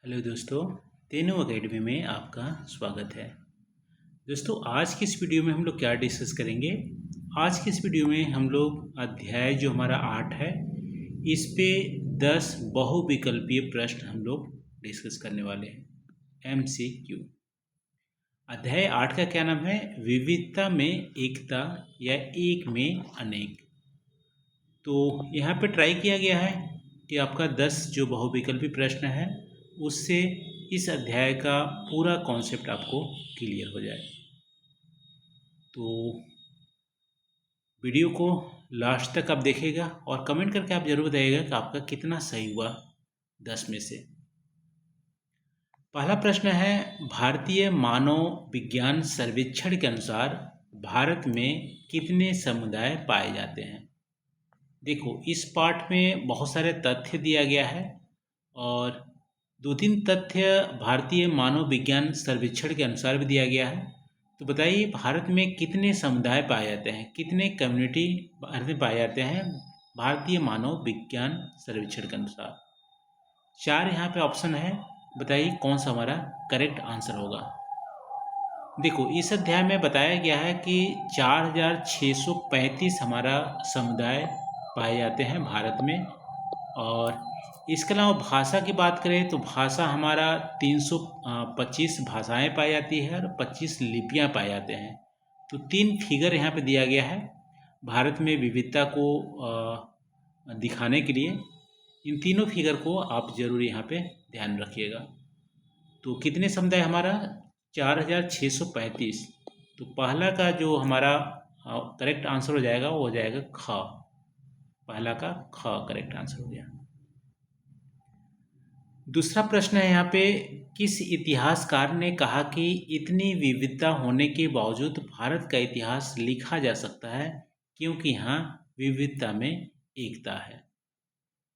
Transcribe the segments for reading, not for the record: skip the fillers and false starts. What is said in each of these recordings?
Hello दोस्तों, तेनू academy में आपका स्वागत है। दोस्तों, आज की इस वीडियो में हम लोग क्या डिस्कस करेंगे। आज की इस वीडियो में हम लोग अध्याय जो हमारा 8 है, इस पे 10 बहुविकल्पीय प्रश्न हम लोग डिस्कस करने वाले हैं। MCQ। अध्याय 8 का क्या नाम है? विविधता में एकता या एक में अनेक। तो यहाँ पे ट्राई किया गया है कि आपका 10 जो बहुविकल्पी प्रश्न है उससे इस अध्याय का पूरा कॉन्सेप्ट आपको क्लियर हो जाए। तो वीडियो को लास्ट तक आप देखिएगा और कमेंट करके आप जरूर बताइएगा कि आपका कितना सही हुआ 10 में से। पहला प्रश्न है, भारतीय मानव विज्ञान सर्वेक्षण के अनुसार भारत में कितने समुदाय पाए जाते हैं। देखो, इस पार्ट में बहुत सारे तथ्य दिया गया है और 2-3 तथ्य भारतीय मानव विज्ञान सर्वेक्षण के अनुसार भी दिया गया है। तो बताइए, भारत में कितने समुदाय पाए जाते हैं, कितने कम्युनिटी भारत में पाए जाते हैं भारतीय मानव विज्ञान सर्वेक्षण के अनुसार। 4 यहाँ पे ऑप्शन है, बताइए कौन सा हमारा करेक्ट आंसर होगा। देखो, इस अध्याय में बताया गया है कि 4635 हमारा समुदाय पाए जाते हैं भारत में। और इसके अलावा भाषा की बात करें तो भाषा हमारा 325 भाषाएं पाई जाती है और 25 लिपियां पाए जाते हैं। तो 3 फिगर यहाँ पे दिया गया है भारत में विविधता को दिखाने के लिए। इन तीनों फिगर को आप जरूर यहाँ पे ध्यान रखिएगा। तो कितने समुदाय हमारा? 4635। तो पहला का जो हमारा करेक्ट आंसर हो जाएगा वो हो जाएगा ख। पहला का ख करेक्ट आंसर हो गया। दूसरा प्रश्न है यहाँ पे, किस इतिहासकार ने कहा कि इतनी विविधता होने के बावजूद भारत का इतिहास लिखा जा सकता है क्योंकि यहाँ विविधता में एकता है।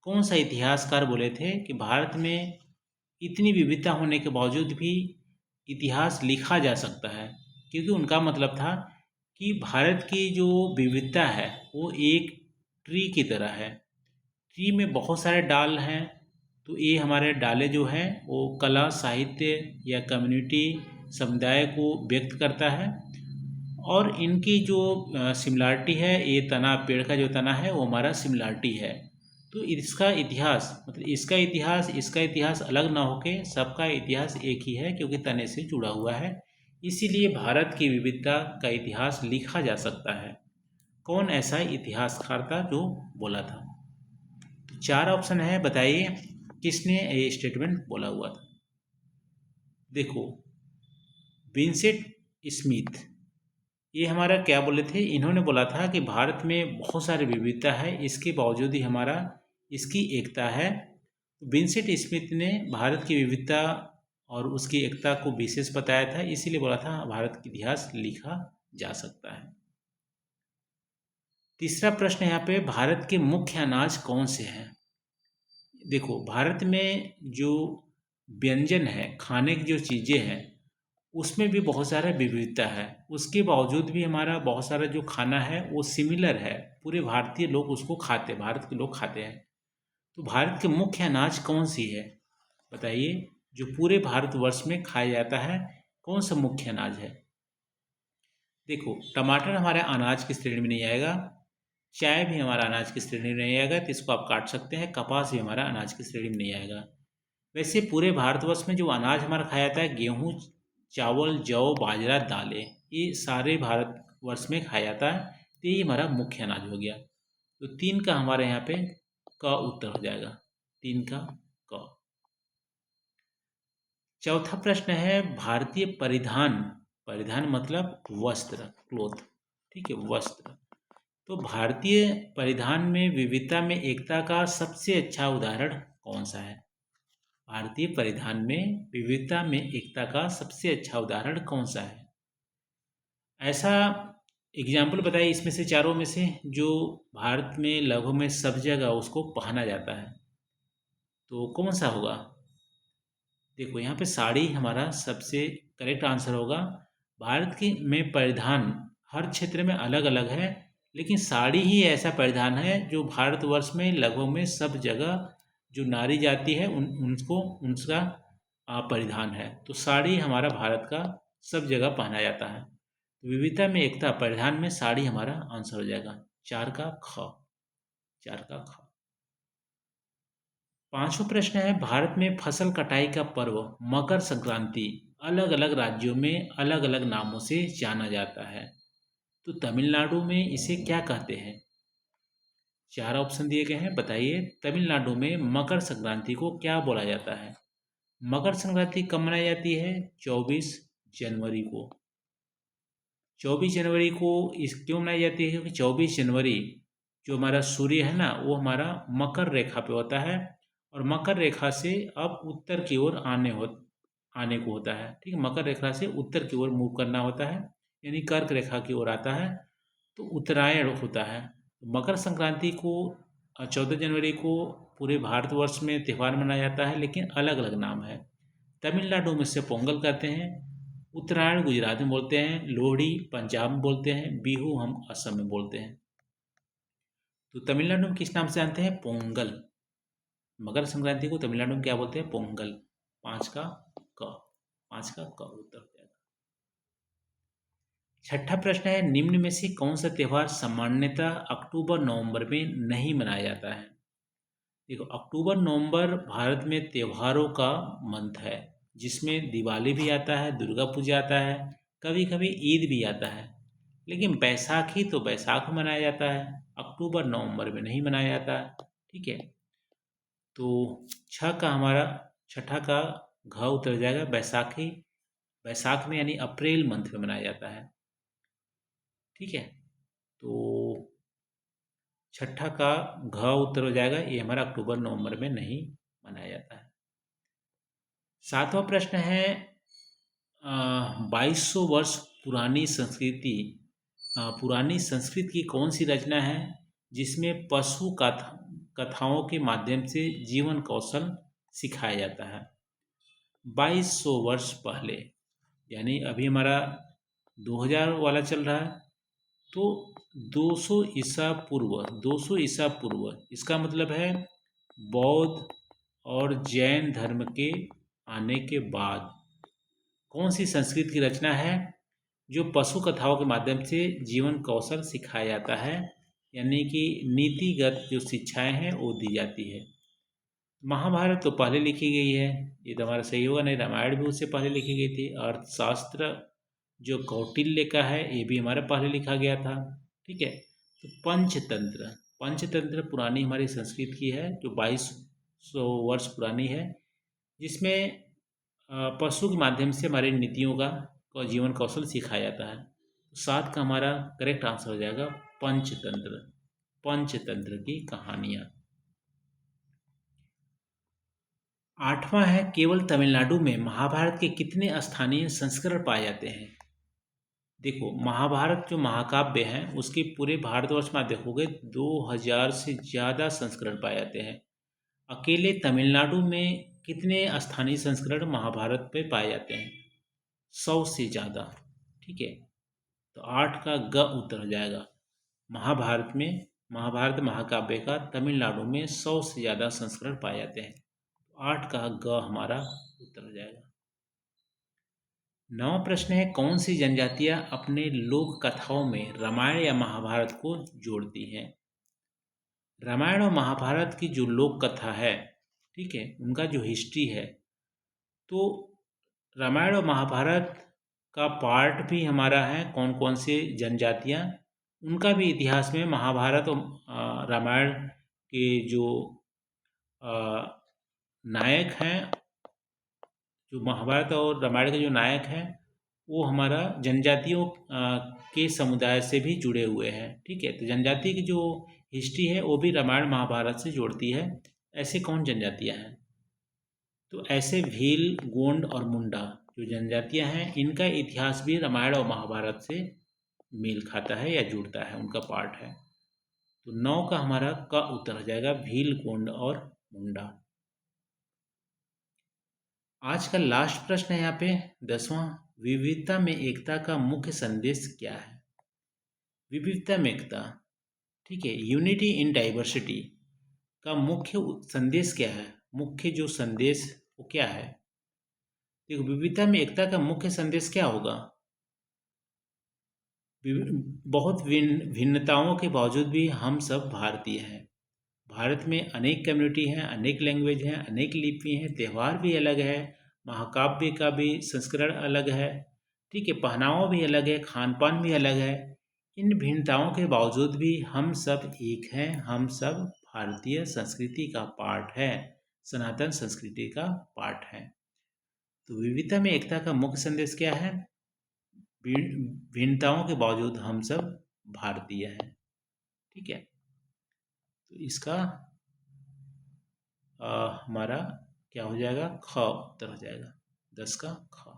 कौन सा इतिहासकार बोले थे कि भारत में इतनी विविधता होने के बावजूद भी इतिहास लिखा जा सकता है? क्योंकि उनका मतलब था कि भारत की जो विविधता है वो एक ट्री की तरह है। ट्री में बहुत सारे डाल हैं, तो ये हमारे डाले जो हैं वो कला, साहित्य या कम्युनिटी, समुदाय को व्यक्त करता है। और इनकी जो सिमिलरिटी है, ये तना, पेड़ का जो तना है वो हमारा सिमिलरिटी है। तो इसका इतिहास मतलब इसका इतिहास अलग ना होके सबका इतिहास एक ही है क्योंकि तने से जुड़ा हुआ है। इसीलिए भारत की विविधता का इतिहास लिखा जा सकता है। कौन ऐसा इतिहासकार था जो बोला था? तो 4 ऑप्शन है, बताइए किसने ये स्टेटमेंट बोला हुआ था। देखो, विंसेंट स्मिथ, ये हमारा क्या बोले थे? इन्होंने बोला था कि भारत में बहुत सारी विविधता है, इसके बावजूद ही हमारा इसकी एकता है। विंसेंट स्मिथ ने भारत की विविधता और उसकी एकता को विशेष बताया था, इसीलिए बोला था भारत का इतिहास लिखा जा सकता है। तीसरा प्रश्न यहाँ पे, भारत के मुख्य अनाज कौन से हैं? देखो, भारत में जो व्यंजन है, खाने की जो चीज़ें हैं, उसमें भी बहुत सारा विविधता है। उसके बावजूद भी हमारा बहुत सारा जो खाना है वो सिमिलर है, पूरे भारतीय लोग उसको खाते हैं, भारत के लोग खाते हैं। तो भारत के मुख्य अनाज कौन सी है? बताइए, जो पूरे भारतवर्ष में खाया जाता है, कौन सा मुख्य अनाज है? देखो, टमाटर हमारे अनाज की श्रेणी में नहीं आएगा, चाय भी हमारा अनाज की श्रेणी में नहीं आएगा, तो इसको आप काट सकते हैं। कपास भी हमारा अनाज की श्रेणी में नहीं आएगा। वैसे पूरे भारतवर्ष में जो अनाज हमारा खाया जाता है, गेहूँ, चावल, जौ, बाजरा, दालें, ये सारे भारतवर्ष में खाया जाता है। तो ये हमारा मुख्य अनाज हो गया। तो 3 का हमारे यहाँ पे क उत्तर हो जाएगा, 3 का क। चौथा प्रश्न है, भारतीय परिधान, परिधान मतलब वस्त्र, क्लोथ, ठीक है, वस्त्र। तो भारतीय परिधान में विविधता में एकता का सबसे अच्छा उदाहरण कौन सा है? भारतीय परिधान में विविधता में एकता का सबसे अच्छा उदाहरण कौन सा है? ऐसा एग्जाम्पल बताइए इसमें से, चारों में से, जो भारत में लगभग में सब जगह उसको पहना जाता है, तो कौन सा होगा? देखो, यहाँ पे साड़ी हमारा सबसे करेक्ट आंसर होगा। भारत की में परिधान हर क्षेत्र में अलग अलग है, लेकिन साड़ी ही ऐसा परिधान है जो भारतवर्ष में लगभग में सब जगह जो नारी जाति है उनको उनका परिधान है। तो साड़ी हमारा भारत का सब जगह पहना जाता है। विविधता में एकता परिधान में साड़ी हमारा आंसर हो जाएगा। 4 का ख। 4 का ख। पांचवा प्रश्न है, भारत में फसल कटाई का पर्व मकर संक्रांति अलग अलग राज्यों में अलग अलग नामों से जाना जाता है। तो तमिलनाडु में इसे क्या कहते हैं? 4 ऑप्शन दिए गए हैं, बताइए तमिलनाडु में मकर संक्रांति को क्या बोला जाता है? मकर संक्रांति कब मनाई जाती है? 24 जनवरी को। 24 जनवरी को इस क्यों मनाई जाती है? क्योंकि 24 जनवरी जो हमारा सूर्य है ना, वो हमारा मकर रेखा पे होता है और मकर रेखा से अब उत्तर की ओर आने को होता है। ठीक है, मकर रेखा से उत्तर की ओर मूव करना होता है, यानी कर्क रेखा की ओर आता है, तो उत्तरायण होता है। मकर संक्रांति को 14 जनवरी को पूरे भारतवर्ष में त्यौहार मनाया जाता है, लेकिन अलग अलग नाम है। तमिलनाडु में से पोंगल कहते हैं, उत्तरायण गुजरात में बोलते हैं, लोहड़ी पंजाब में बोलते हैं, बिहू हम असम में बोलते हैं। तो तमिलनाडु में किस नाम से जानते हैं? पोंगल। मकर संक्रांति को तमिलनाडु में क्या बोलते हैं? पोंगल। 5 का क। 5 का क उत्तर हो जाएगा। छठा प्रश्न है, निम्न में से कौन सा त्यौहार सामान्यतः अक्टूबर नवंबर में नहीं मनाया जाता है? देखो, अक्टूबर नवंबर भारत में त्योहारों का मंथ है, जिसमें दिवाली भी आता है, दुर्गा पूजा आता है, कभी कभी ईद भी आता है। लेकिन बैसाखी तो बैसाख में मनाया जाता है, अक्टूबर नवंबर में नहीं मनाया जाता। ठीक है, तो छठा का घ उतर जाएगा। बैसाखी बैसाख में यानी अप्रैल मंथ में मनाया जाता है। ठीक है, तो छठा का घ उत्तर हो जाएगा, ये हमारा अक्टूबर नवंबर में नहीं मनाया जाता है। सातवां प्रश्न है, 2200 वर्ष पुरानी संस्कृत की कौन सी रचना है जिसमें पशु कथाओं के माध्यम से जीवन कौशल सिखाया जाता है? 2200 वर्ष पहले, यानी अभी हमारा 2000 वाला चल रहा है, तो 200 ईसा पूर्व 200 ईसा पूर्व इसका मतलब है बौद्ध और जैन धर्म के आने के बाद कौन सी संस्कृत की रचना है जो पशु कथाओं के माध्यम से जीवन कौशल सिखाया जाता है, यानी कि नीतिगत जो शिक्षाएं हैं वो दी जाती है? महाभारत तो पहले लिखी गई है, ये तो हमारा सही होगा नहीं। रामायण भी उससे पहले लिखी गई थी। अर्थशास्त्र जो कौटिल्य का है ये भी हमारे पहले लिखा गया था। ठीक है, तो पंचतंत्र पुरानी हमारी संस्कृत की है, जो 2200 वर्ष पुरानी है, जिसमें पशु के माध्यम से हमारी नीतियों का जीवन कौशल सिखाया जाता है। 7 का हमारा करेक्ट आंसर हो जाएगा पंचतंत्र की कहानियाँ। 8वां है, केवल तमिलनाडु में महाभारत के कितने स्थानीय संस्करण पाए जाते हैं? देखो, महाभारत जो महाकाव्य है उसके पूरे भारतवर्ष में आप देखोगे 2000 से ज़्यादा संस्करण पाए जाते हैं। अकेले तमिलनाडु में कितने स्थानीय संस्करण महाभारत पे पाए जाते हैं? 100 से ज़्यादा। ठीक है, तो 8 का ग उत्तर हो जाएगा। महाभारत महाकाव्य का तमिलनाडु में 100 से ज़्यादा संस्करण पाए जाते हैं। 8 का ग हमारा उत्तर हो जाएगा। 9वां प्रश्न है, कौन सी जनजातियां अपने लोक कथाओं में रामायण या महाभारत को जोड़ती हैं? रामायण और महाभारत की जो लोक कथा है, ठीक है, उनका जो हिस्ट्री है, तो रामायण और महाभारत का पार्ट भी हमारा है कौन कौन से जनजातियां, उनका भी इतिहास में महाभारत और रामायण के जो नायक हैं, जो महाभारत और रामायण के जो नायक हैं, वो हमारा जनजातियों के समुदाय से भी जुड़े हुए हैं। ठीक है, तो जनजाति की जो हिस्ट्री है वो भी रामायण महाभारत से जोड़ती है। ऐसे कौन जनजातियां हैं? तो ऐसे भील, गोंड और मुंडा जो जनजातियां हैं, इनका इतिहास भी रामायण और महाभारत से मेल खाता है या जुड़ता है, उनका पार्ट है। तो 9 का हमारा का उत्तर हो जाएगा, भील, गोंड और मुंडा। आज का लास्ट प्रश्न है यहाँ पे 10वां, विविधता में एकता का मुख्य संदेश क्या है? विविधता में एकता, ठीक है, यूनिटी इन डाइवर्सिटी का मुख्य संदेश क्या है? मुख्य जो संदेश वो क्या है? देखो, विविधता में एकता का मुख्य संदेश क्या होगा? बहुत भिन्नताओं के बावजूद भी हम सब भारतीय हैं। भारत में अनेक कम्युनिटी हैं, अनेक लैंग्वेज हैं, अनेक लिपि हैं, त्यौहार भी अलग है, महाकाव्य का भी संस्करण अलग है, ठीक है, पहनावा भी अलग है, खान पान भी अलग है। इन भिन्नताओं के बावजूद भी हम सब एक हैं, हम सब भारतीय संस्कृति का पार्ट है, सनातन संस्कृति का पार्ट है। तो विविधता में एकता का मुख्य संदेश क्या है? भिन्नताओं के बावजूद हम सब भारतीय हैं, ठीक है। तो इसका हमारा क्या हो जाएगा? ख उत्तर हो जाएगा, 10 का ख।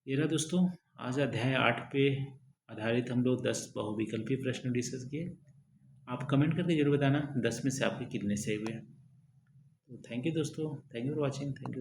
ये रहा दोस्तों, आज अध्याय 8 पे आधारित हम लोग 10 बहुविकल्पी प्रश्न डिस्कस किए। आप कमेंट करके जरूर बताना 10 में से आपके कितने सही हुए। तो थैंक यू दोस्तों, thank you for watching, thank you.